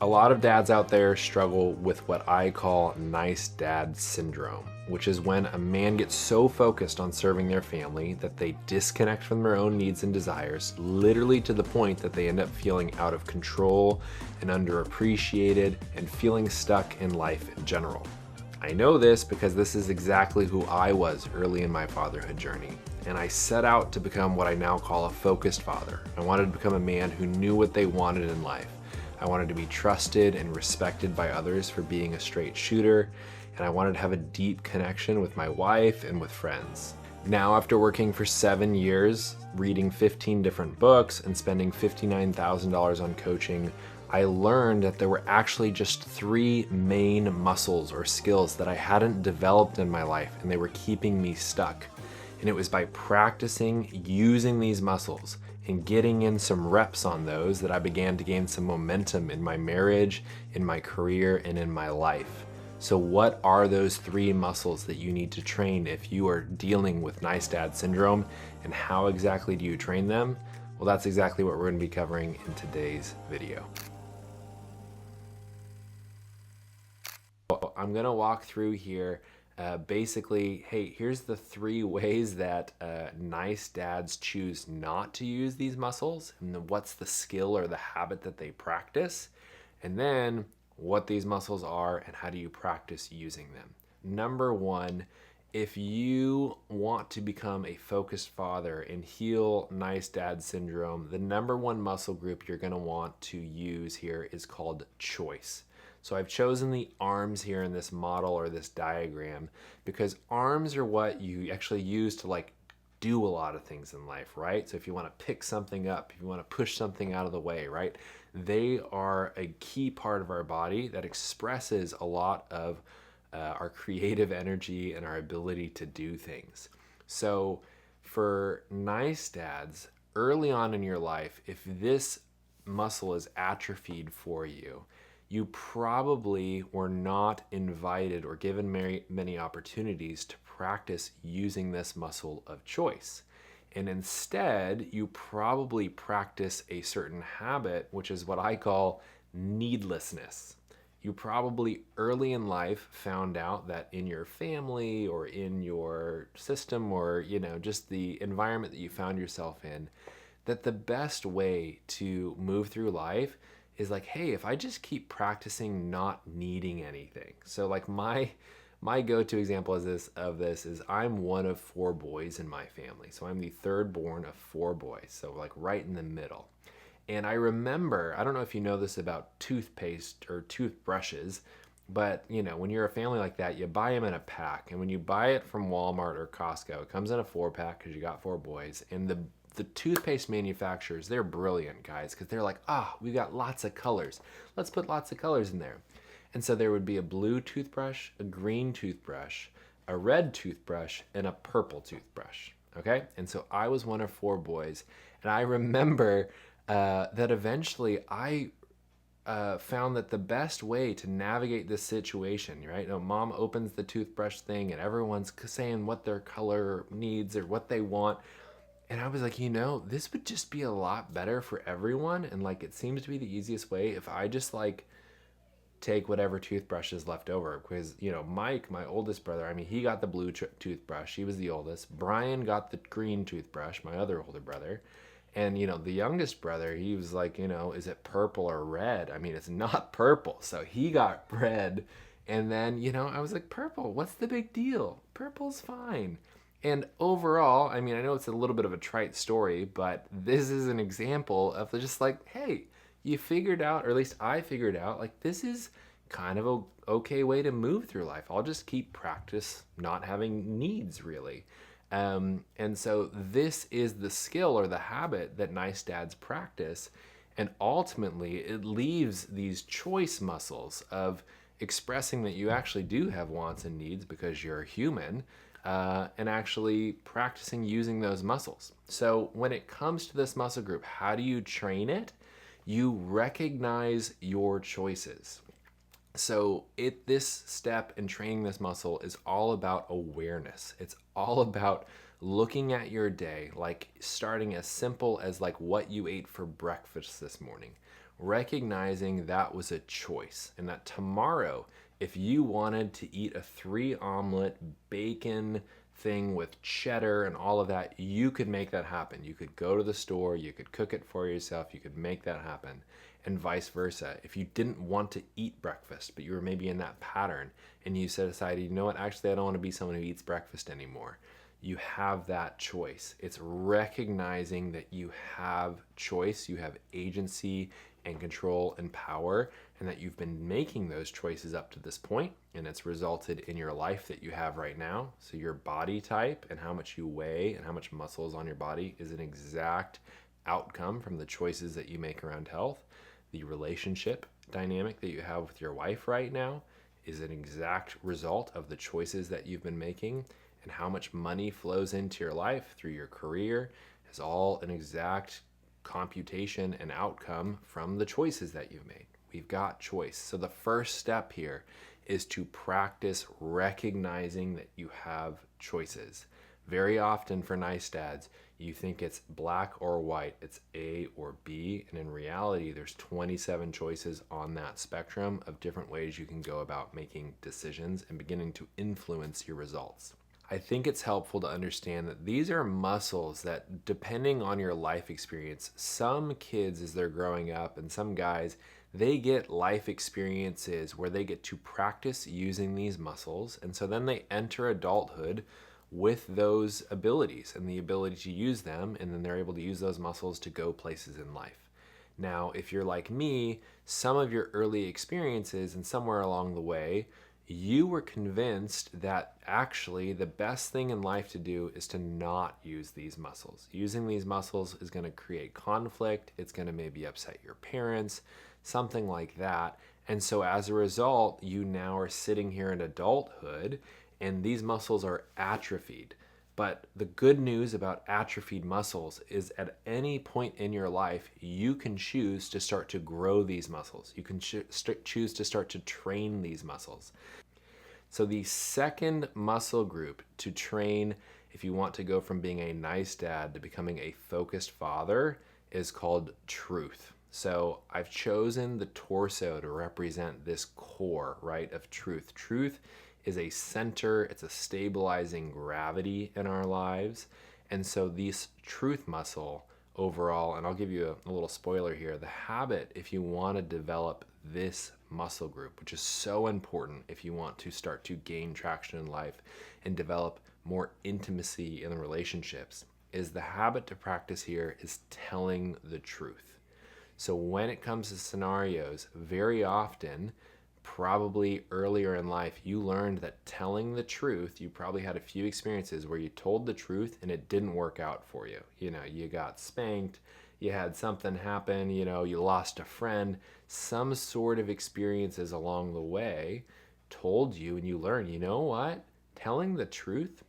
A lot of dads out there struggle with what I call nice dad syndrome, which is when a man gets so focused on serving their family that they disconnect from their own needs and desires, literally to the point that they end up feeling out of control and underappreciated and feeling stuck in life in general. I know this because this is exactly who I was early in my fatherhood journey, and I set out to become what I now call a focused father. I wanted to become a man who knew what they wanted in life. I wanted to be trusted and respected by others for being a straight shooter, and I wanted to have a deep connection with my wife and with friends. Now, after working for 7 years, reading 15 different books, and spending $59,000 on coaching, I learned that there were actually just three main muscles or skills that I hadn't developed in my life, and they were keeping me stuck. And it was by practicing using these muscles and getting in some reps on those that I began to gain some momentum in my marriage, in my career, and in my life. So what are those three muscles that you need to train if you are dealing with nice dad syndrome, and how exactly do you train them? Well, that's exactly what we're going to be covering in today's video. I'm going to walk through here basically, hey, here's the three ways that nice dads choose not to use these muscles, and then what's the skill or the habit that they practice, and then what these muscles are and how do you practice using them. Number one, if you want to become a focused father and heal nice dad syndrome, the number one muscle group you're going to want to use here is called choice. So I've chosen the arms here in this model or this diagram because arms are what you actually use to do a lot of things in life, right? So if you want to pick something up, if you want to push something out of the way, right? They are a key part of our body that expresses a lot of our creative energy and our ability to do things. So for nice dads, early on in your life, if this muscle is atrophied for you, you probably were not invited or given many opportunities to practice using this muscle of choice. And instead, you probably practice a certain habit, which is what I call needlessness. You probably early in life found out that in your family or in your system or, just the environment that you found yourself in, that the best way to move through life is hey, if I just keep practicing not needing anything. So my go-to example of this is I'm one of four boys in my family. So I'm the third born of four boys. So right in the middle. And I remember, I don't know if you know this about toothpaste or toothbrushes, but when you're a family like that, you buy them in a pack. And when you buy it from Walmart or Costco, it comes in a 4-pack because you got four boys. And the toothpaste manufacturers, they're brilliant, guys, because they're like, we got lots of colors. Let's put lots of colors in there. And so there would be a blue toothbrush, a green toothbrush, a red toothbrush, and a purple toothbrush. Okay? And so I was one of four boys. And I remember that eventually I found that the best way to navigate this situation, right? Mom opens the toothbrush thing and everyone's saying what their color needs or what they want. And I was like, this would just be a lot better for everyone. And it seems to be the easiest way if I just take whatever toothbrush is left over. Because, Mike, my oldest brother, he got the blue toothbrush. He was the oldest. Brian got the green toothbrush, my other older brother. And, the youngest brother, he was like, is it purple or red? It's not purple. So he got red. And then, I was like, purple, what's the big deal? Purple's fine. And overall, I know it's a little bit of a trite story, but this is an example of just hey, you figured out, or at least I figured out, this is kind of a okay way to move through life. I'll just keep practice not having needs, really. And so this is the skill or the habit that nice dads practice. And ultimately, it leaves these choice muscles of expressing that you actually do have wants and needs because you're human, and actually practicing using those muscles. So when it comes to this muscle group, how do you train it? You recognize your choices. So this step in training this muscle is all about awareness. It's all about looking at your day, starting as simple as what you ate for breakfast this morning. recognizing that was a choice, and that tomorrow, if you wanted to eat a 3 omelet bacon thing with cheddar and all of that, you could make that happen. You could go to the store, you could cook it for yourself, you could make that happen, and vice versa. If you didn't want to eat breakfast, but you were maybe in that pattern and you decided, you know what, actually, I don't want to be someone who eats breakfast anymore. You have that choice. It's recognizing that you have choice, you have agency and control and power, and that you've been making those choices up to this point, and it's resulted in your life that you have right now. So your body type and how much you weigh and how much muscle is on your body is an exact outcome from the choices that you make around health. The relationship dynamic that you have with your wife right now is an exact result of the choices that you've been making, and how much money flows into your life through your career is all an exact computation and outcome from the choices that you've made. We've got choice. So the first step here is to practice recognizing that you have choices. Very often for nice dads, you think it's black or white, it's A or B, and in reality, there's 27 choices on that spectrum of different ways you can go about making decisions and beginning to influence your results. I think it's helpful to understand that these are muscles that, depending on your life experience, some kids as they're growing up and some guys, they get life experiences where they get to practice using these muscles. And so then they enter adulthood with those abilities and the ability to use them. And then they're able to use those muscles to go places in life. Now, if you're like me, some of your early experiences and somewhere along the way, you were convinced that actually the best thing in life to do is to not use these muscles. Using these muscles is going to create conflict. It's going to maybe upset your parents, something like that. And so as a result, you now are sitting here in adulthood and these muscles are atrophied. But the good news about atrophied muscles is at any point in your life, you can choose to start to grow these muscles. You can choose to start to train these muscles. So the second muscle group to train if you want to go from being a nice dad to becoming a focused father is called truth. So I've chosen the torso to represent this core, right, of truth. Truth is a center, it's a stabilizing gravity in our lives. And so this truth muscle overall, and I'll give you a little spoiler here, the habit, if you want to develop this muscle group, which is so important if you want to start to gain traction in life and develop more intimacy in the relationships, is the habit to practice here is telling the truth. So when it comes to scenarios, very often, probably earlier in life, you learned that telling the truth, you probably had a few experiences where you told the truth and it didn't work out for you. You know, you got spanked, you had something happen, you know, you lost a friend, some sort of experiences along the way told you and you learned, you know what? Telling the truth,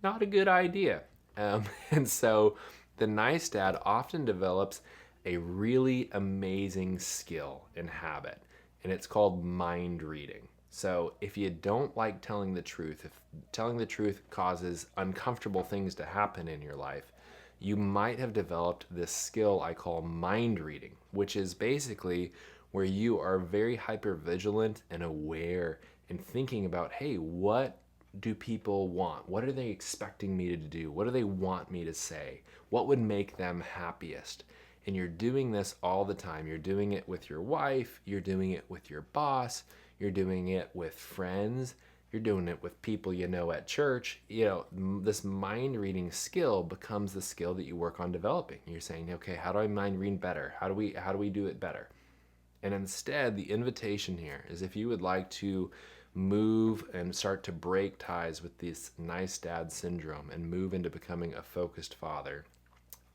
not a good idea. And so the nice dad often develops a really amazing skill and habit, and it's called mind reading. So if you don't like telling the truth, if telling the truth causes uncomfortable things to happen in your life, you might have developed this skill I call mind reading, which is basically where you are very hyper vigilant and aware and thinking about, hey, what do people want? What are they expecting me to do? What do they want me to say? What would make them happiest? And you're doing this all the time. You're doing it with your wife, you're doing it with your boss, you're doing it with friends, you're doing it with people you know at church. You know, this mind reading skill becomes the skill that you work on developing. You're saying, okay, how do I mind read better? How do we do it better? And instead, the invitation here is if you would like to move and start to break ties with this nice dad syndrome and move into becoming a focused father,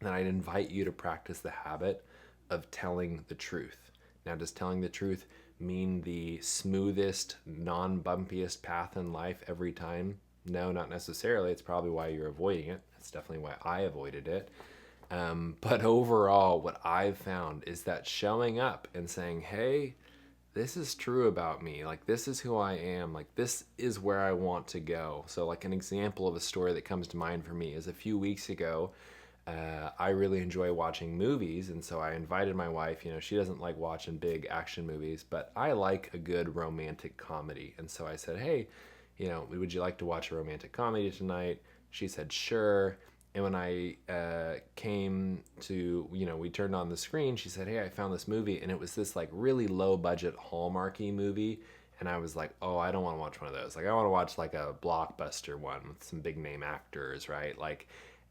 then I'd invite you to practice the habit of telling the truth. Now, does telling the truth mean the smoothest, non-bumpiest path in life every time? No, not necessarily. It's probably why you're avoiding it. That's definitely why I avoided it. But overall, what I've found is that showing up and saying, hey, this is true about me. Like, this is who I am. Like, this is where I want to go. So, like, an example of a story that comes to mind for me is a few weeks ago, I really enjoy watching movies, and so I invited my wife. You know, she doesn't like watching big action movies, but I like a good romantic comedy. And so I said, hey, you know, would you like to watch a romantic comedy tonight? She said, sure. And when I came to, you know, we turned on the screen, she said, hey, I found this movie. And it was this like really low budget Hallmarky movie. And I was like, oh, I don't want to watch one of those. Like, I want to watch like a blockbuster one with some big name actors, right? Like,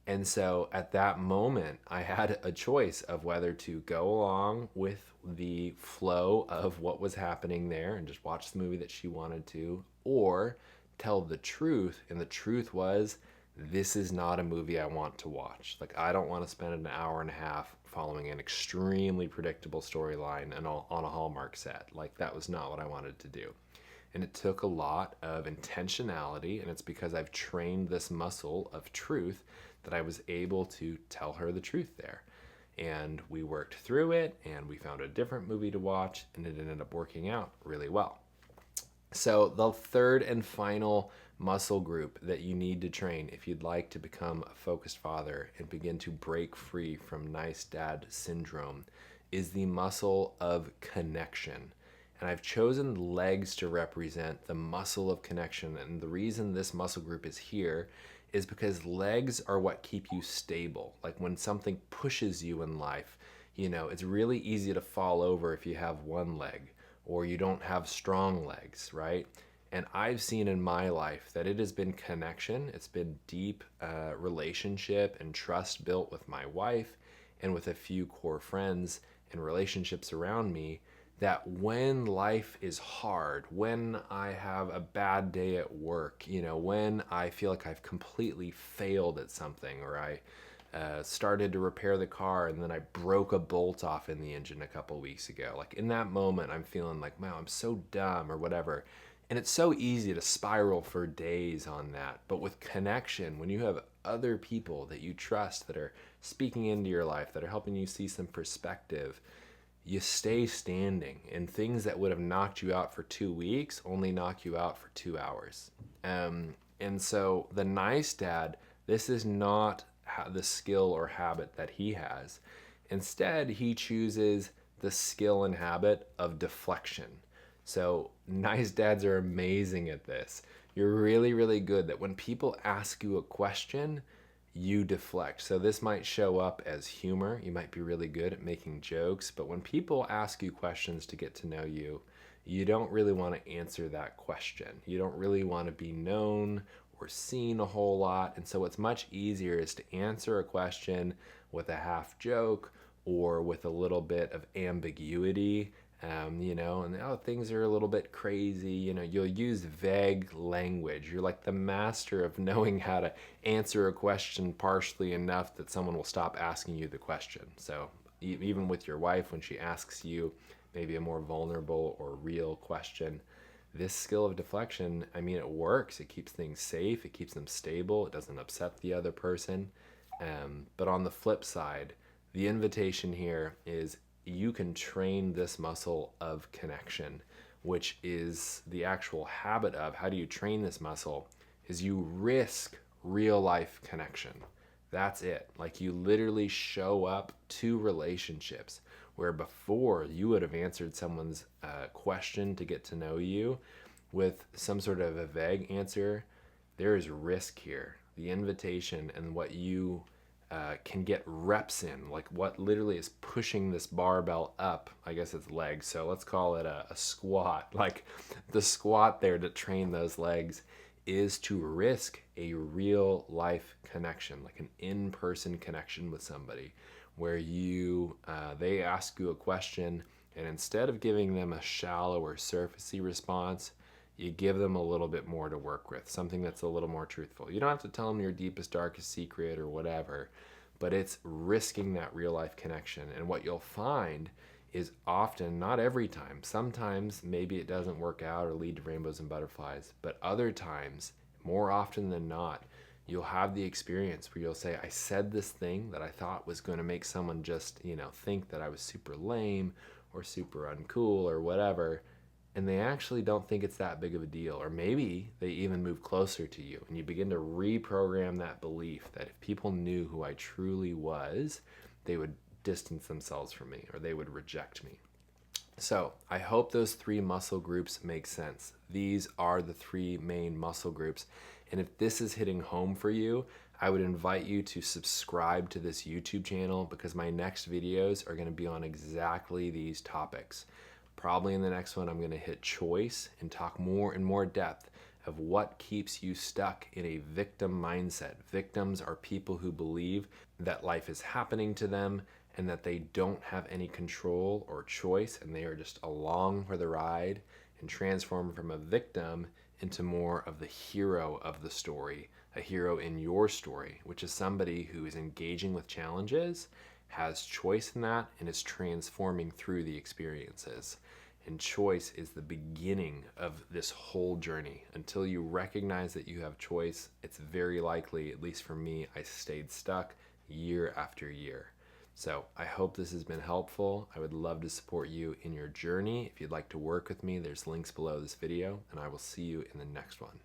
and so at that moment, I had a choice of whether to go along with the flow of what was happening there and just watch the movie that she wanted to, or tell the truth. And the truth was, this is not a movie I want to watch. Like, I don't want to spend an hour and a half following an extremely predictable storyline and on a Hallmark set. Like, that was not what I wanted to do. And it took a lot of intentionality, and it's because I've trained this muscle of truth that I was able to tell her the truth there. And we worked through it, and we found a different movie to watch, and it ended up working out really well. So, the third and final muscle group that you need to train if you'd like to become a focused father and begin to break free from nice dad syndrome is the muscle of connection. And I've chosen legs to represent the muscle of connection. And the reason this muscle group is here is because legs are what keep you stable. Like when something pushes you in life, you know, it's really easy to fall over if you have one leg or you don't have strong legs, right? And I've seen in my life that it has been connection, it's been deep relationship and trust built with my wife and with a few core friends and relationships around me, that when life is hard, when I have a bad day at work, you know, when I feel like I've completely failed at something, or I started to repair the car and then I broke a bolt off in the engine a couple weeks ago. Like in that moment, I'm feeling like, wow, I'm so dumb or whatever. And it's so easy to spiral for days on that. But with connection, when you have other people that you trust that are speaking into your life, that are helping you see some perspective, you stay standing, and things that would have knocked you out for 2 weeks only knock you out for 2 hours. And so the nice dad, this is not the skill or habit that he has. Instead, he chooses the skill and habit of deflection. So nice dads are amazing at this. You're really, really good that when people ask you a question, you deflect. So this might show up as humor. You might be really good at making jokes, but when people ask you questions to get to know you, you don't really want to answer that question. You don't really want to be known or seen a whole lot. And so what's much easier is to answer a question with a half joke or with a little bit of ambiguity, you know, and oh, things are a little bit crazy. You know, you'll use vague language. You're like the master of knowing how to answer a question partially enough that someone will stop asking you the question. So even with your wife, when she asks you maybe a more vulnerable or real question, this skill of deflection, I mean, it works. It keeps things safe. It keeps them stable. It doesn't upset the other person. But on the flip side, the invitation here is you can train this muscle of connection, which is the actual habit of how do you train this muscle is you risk real life connection. That's it. Like you literally show up to relationships where before you would have answered someone's question to get to know you with some sort of a vague answer. There is risk here. The invitation and what you can get reps in, like what literally is pushing this barbell up. I guess it's legs, so let's call it a squat. Like the squat there to train those legs is to risk a real life connection, like an in-person connection with somebody where you they ask you a question, and instead of giving them a shallow or surfacey response, you give them a little bit more to work with, something that's a little more truthful. You don't have to tell them your deepest, darkest secret or whatever, but it's risking that real life connection. And what you'll find is often, not every time, sometimes maybe it doesn't work out or lead to rainbows and butterflies, but other times, more often than not, you'll have the experience where you'll say, I said this thing that I thought was going to make someone just, you know, think that I was super lame or super uncool or whatever. and they actually don't think it's that big of a deal, or maybe they even move closer to you, and you begin to reprogram that belief that if people knew who I truly was, they would distance themselves from me or they would reject me. So I hope those three muscle groups make sense. These are the three main muscle groups. And if this is hitting home for you, I would invite you to subscribe to this YouTube channel, because my next videos are going to be on exactly these topics. Probably in the next one, I'm going to hit choice and talk more in more depth of what keeps you stuck in a victim mindset. Victims are people who believe that life is happening to them and that they don't have any control or choice, and they are just along for the ride, and transform from a victim into more of the hero of the story, a hero in your story, which is somebody who is engaging with challenges, has choice in that, and is transforming through the experiences. And choice is the beginning of this whole journey. Until you recognize that you have choice, it's very likely, at least for me, I stayed stuck year after year. So I hope this has been helpful. I would love to support you in your journey. If you'd like to work with me, there's links below this video, and I will see you in the next one.